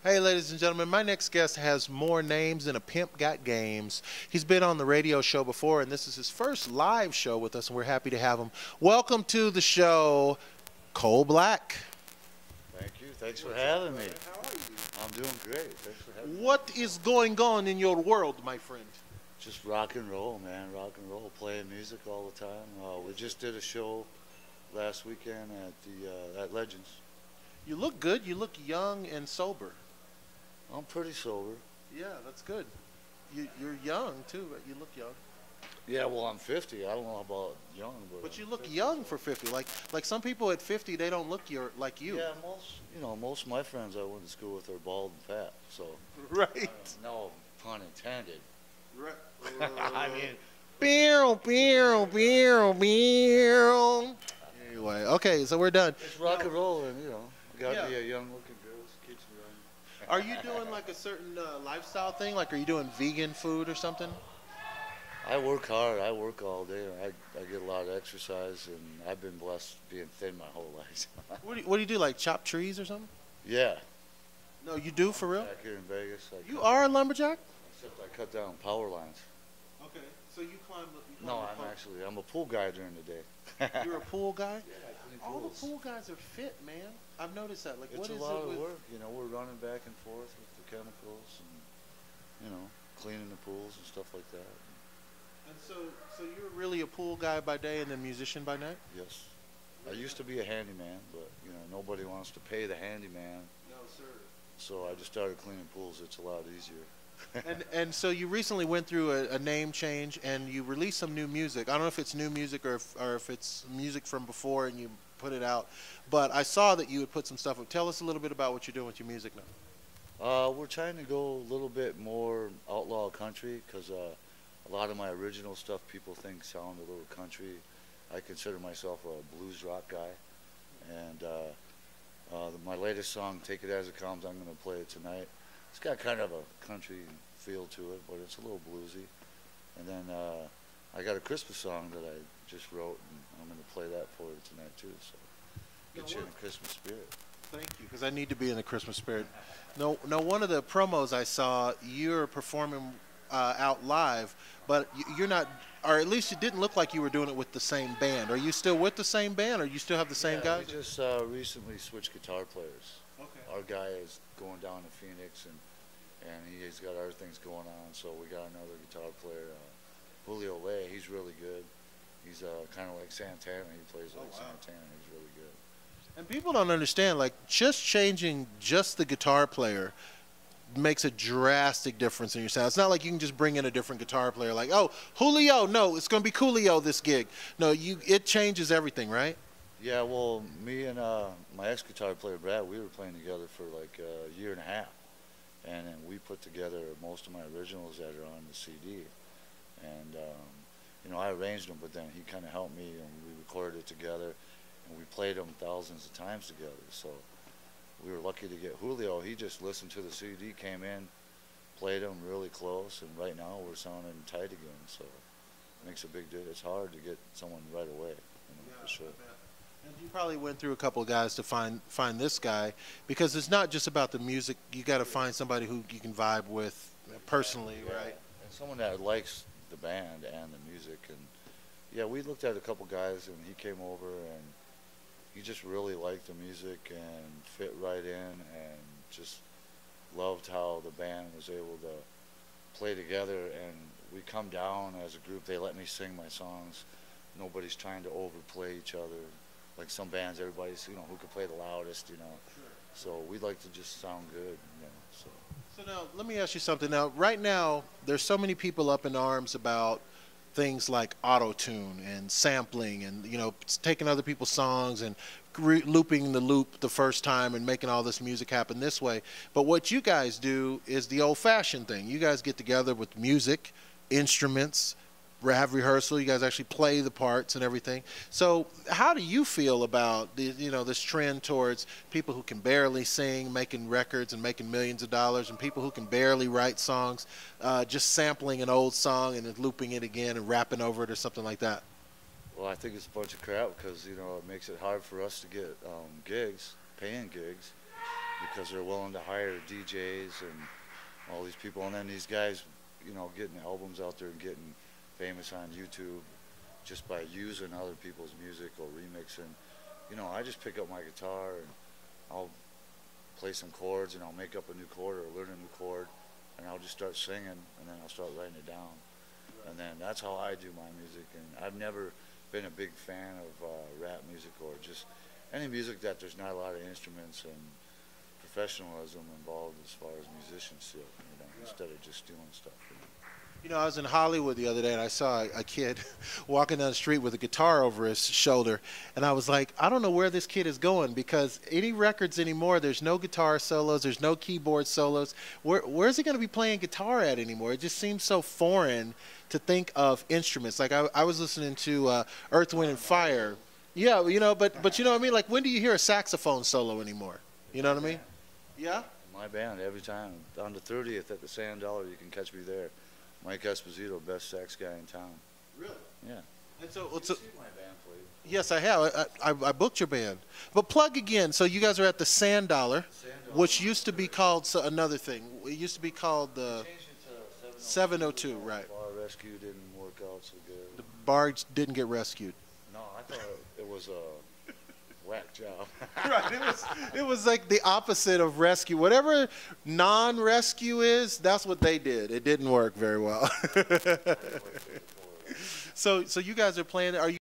Hey, ladies and gentlemen, my next guest has more names than a pimp got games. He's been on the radio show before, and this is his first live show with us, and we're happy to have him. Welcome to the show, Cole Black. Thank you. Thanks for having me. I'm doing great. Thanks for having me. What is going on in your world, my friend? Just rock and roll, man. Rock and roll. Playing music all the time. We just did a show last weekend at the at Legends. You look good. You look young and sober. I'm pretty sober. Yeah, that's good. You're young, too. But you look young. Yeah, well, I'm 50. I don't know about young, But you I'm look 50. young for 50. Like some people at 50, they don't look like you. Yeah, most of my friends I went to school with are bald and fat. So Right. no pun intended. Right. I mean, Anyway, okay, so we're done. it's rock and roll, and gotta Yeah. be a young-looking girl. Keeps me running. Are you doing like a certain lifestyle thing? Like, are you doing vegan food or something? I work hard. I work all day. I get a lot of exercise, and I've been blessed being thin my whole life. What do you do? Like chop trees or something? Yeah. No, you do for real? Back here in Vegas. You are a lumberjack? Except I cut down power lines. Okay, so you climb. No, I'm a pool guy during the day. You're a pool guy. Yeah, I clean All the pools. pool guys are fit, man. I've noticed that. Like, It's what a is lot it of with? work. We're running back and forth with the chemicals and, cleaning the pools and stuff like that. And so you're really a pool guy by day and then musician by night? Yes. I used to be a handyman, but, nobody wants to pay the handyman. No, sir. So I just started cleaning pools. It's a lot easier. And so you recently went through a name change and you released some new music. I don't know if it's new music or if it's music from before and you put it out, but I saw that you had put some stuff up. Tell us a little bit about what you're doing with your music now. We're trying to go a little bit more outlaw country because a lot of my original stuff people think sound a little country. I consider myself a blues rock guy, and my latest song, "Take It As It Comes," I'm going to play it tonight. It's got kind of a country feel to it, but it's a little bluesy. And then I got a Christmas song that I just wrote, and I'm going to play that for you tonight too. So get you in the Christmas spirit. Thank you, because I need to be in the Christmas spirit. No, one of the promos I saw, you're performing out live, but you're not, or at least it didn't look like you were doing it with the same band. Are you still with the same band, or you still have the same guys? We just recently switched guitar players. Okay. Our guy is going down to Phoenix, and he's got other things going on, so we got another guitar player, Julio Lay. He's really good. He's kind of like Santana. He plays like Santana. He's really good. And people don't understand, like, just changing just the guitar player makes a drastic difference in your sound. It's not like you can just bring in a different guitar player, like, oh, Julio, no, it's going to be Coolio this gig. No, it changes everything, right? Yeah, well, me and my ex-guitar player, Brad, we were playing together for like a year and a half. And then we put together most of my originals that are on the CD. And, I arranged them, but then he kind of helped me, and we recorded it together. And we played them thousands of times together. So we were lucky to get Julio. He just listened to the CD, came in, played them really close, and right now we're sounding tight again. So it makes a big difference. It's hard to get someone right away, for sure. And you probably went through a couple of guys to find this guy, because it's not just about the music. You got to find somebody who you can vibe with personally, right? And someone that likes the band and the music. And yeah, we looked at a couple guys, and he came over, and he just really liked the music and fit right in, and just loved how the band was able to play together. And we come down as a group. They let me sing my songs. Nobody's trying to overplay each other. Like some bands, everybody's, who can play the loudest, Sure. So we like to just sound good, So now, let me ask you something. Now, right now, there's so many people up in arms about things like auto-tune and sampling and, taking other people's songs and looping the loop the first time and making all this music happen this way. But what you guys do is the old-fashioned thing. You guys get together with music, instruments, have rehearsal. You guys actually play the parts and everything. So how do you feel about this trend towards people who can barely sing, making records and making millions of dollars, and people who can barely write songs, just sampling an old song and then looping it again and rapping over it or something like that? Well, I think it's a bunch of crap because, it makes it hard for us to get gigs, paying gigs. because they're willing to hire DJs and all these people, and then these guys, you know, getting albums out there and getting famous on YouTube just by using other people's music or remixing. You know, I just pick up my guitar and I'll play some chords and I'll make up a new chord or learn a new chord, and I'll just start singing and then I'll start writing it down. And then that's how I do my music. And I've never been a big fan of rap music or just any music that there's not a lot of instruments and professionalism involved as far as musicianship, you know, instead of just doing stuff. You know. You know, I was in Hollywood the other day and I saw a kid walking down the street with a guitar over his shoulder, and I was like, I don't know where this kid is going, because any records anymore, there's no guitar solos, there's no keyboard solos. Where's he going to be playing guitar at anymore? It just seems so foreign to think of instruments. Like I was listening to Earth, Wind, and Fire. Yeah, you know, but you know what I mean? Like, when do you hear a saxophone solo anymore? You know what I mean? Yeah? My band, every time. On the 30th at the Sand Dollar, you can catch me there. Mike Esposito, best sax guy in town. Really? Yeah. And so, You see my band play? yes, I have. I booked your band. But plug again. So you guys are at the Sand Dollar, which used to be called another thing. It used to be called the Changed it to 702, right? Bar Rescue didn't work out so good. The bar didn't get rescued. No, I thought it was a whack job. Right. It was like the opposite of rescue. Whatever non-rescue is, that's what they did. It didn't work very well. So you guys are playing. Are you